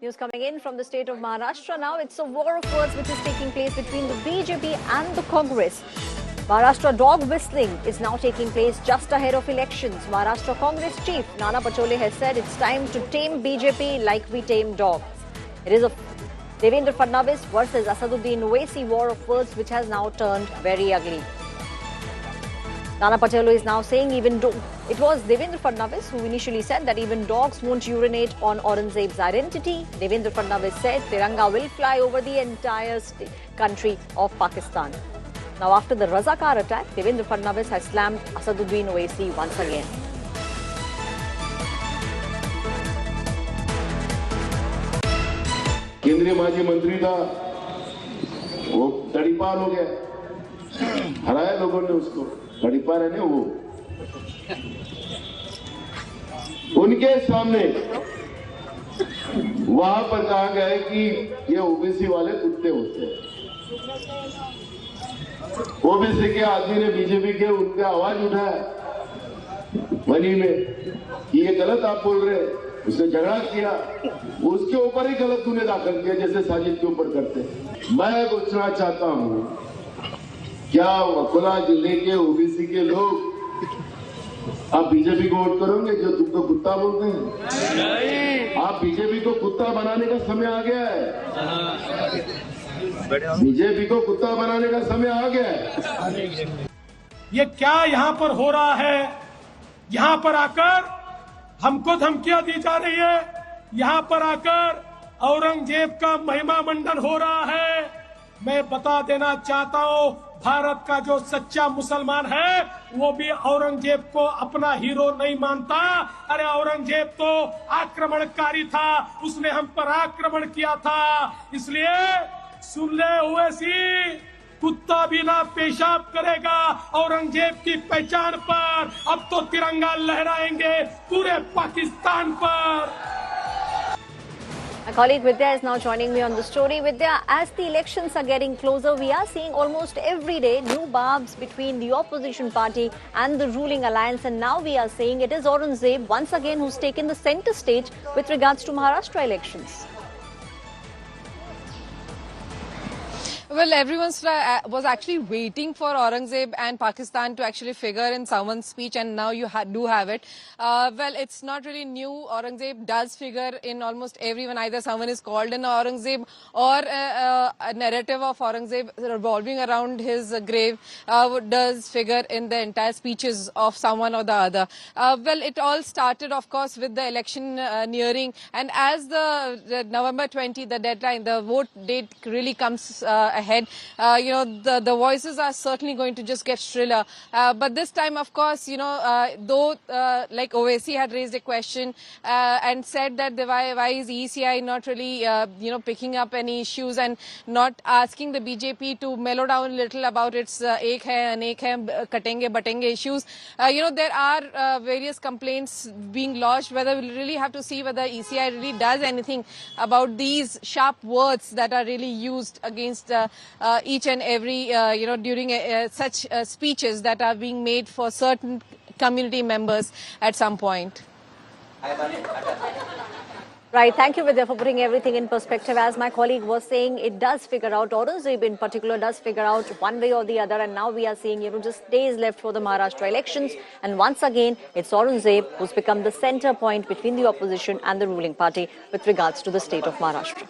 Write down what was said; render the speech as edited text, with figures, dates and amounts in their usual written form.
News coming in from the state of Maharashtra now. It's a war of words which is taking place between the BJP and the Congress. Maharashtra dog whistling is now taking place just ahead of elections. Maharashtra Congress chief Nana Pachole has said it's time to tame BJP like we tame dogs. It is a Devendra Fadnavis versus Asaduddin Owaisi war of words which has now turned very ugly. Nana Pachole is now saying it was Devendra Fadnavis who initially said that even dogs won't urinate on Aurangzeb's identity. Devendra Fadnavis said Tiranga will fly over the entire country of Pakistan. Now after the Razakar attack, Devendra Fadnavis has slammed Asaduddin Owaisi once again. केंद्रीय माजी मंत्री था वो तड़ीपार हो गया, हराया लोगों ने उसको। तड़ीपार है ना वो, उनके सामने वहां पर कहा गया है कि ये ओबीसी वाले कुत्ते होते हैं। ओबीसी के आदमी ने बीजेपी के उनका आवाज उठाया मनी में कि ये गलत आप बोल रहे हैं। उसने झगड़ा किया, उसके ऊपर ही गलत गुने दाखिल किया जैसे साजिद के ऊपर करते। मैं पूछना चाहता हूं, क्या अकोला जिले के ओबीसी के लोग आप बीजेपी को वोट करोगे जो तुमको कुत्ता बोलते हैं? आप बीजेपी को कुत्ता बनाने का समय आ गया है। बीजेपी को कुत्ता बनाने का समय आ गया है। ये क्या यहाँ पर हो रहा है? यहाँ पर आकर हमको धमकियां दी जा रही है। यहाँ पर आकर औरंगजेब का महिमा मंडन हो रहा है। मैं बता देना चाहता हूँ, भारत का जो सच्चा मुसलमान है वो भी औरंगजेब को अपना हीरो नहीं मानता। अरे औरंगजेब तो आक्रमणकारी था, उसने हम पर आक्रमण किया था। इसलिए सुन ले ओवैसी, कुत्ता भी ना पेशाब करेगा औरंगजेब की पहचान पर। अब तो तिरंगा लहराएंगे पूरे पाकिस्तान पर। My colleague Vidya is now joining me on the story. Vidya, as the elections are getting closer, we are seeing almost every day new barbs between the opposition party and the ruling alliance. And now we are seeing it is Aurangzeb once again who's taken the center stage with regards to Maharashtra elections. Well, everyone was actually waiting for Aurangzeb and Pakistan to actually figure in someone's speech, and now you do have it. Well, it's not really new. Aurangzeb does figure in almost everyone. Either someone is called in Aurangzeb or a narrative of Aurangzeb revolving around his grave does figure in the entire speeches of someone or the other. Well, it all started, of course, with the election nearing, and as the November 20, the deadline, the vote date really comes ahead, the voices are certainly going to just get shriller. But this time, of course, though like Owaisi had raised a question and said that why is ECI not really, picking up any issues and not asking the BJP to mellow down a little about its ek hai, anek hai, katenge, batenge issues. There are various complaints being lodged, whether we'll really have to see whether ECI really does anything about these sharp words that are really used against each and every, during such speeches that are being made for certain community members at some point. Right. Thank you, Vidya, for putting everything in perspective. As my colleague was saying, it does figure out, Aurangzeb in particular does figure out one way or the other. And now we are seeing, just days left for the Maharashtra elections. And once again, it's Aurangzeb who's become the center point between the opposition and the ruling party with regards to the state of Maharashtra.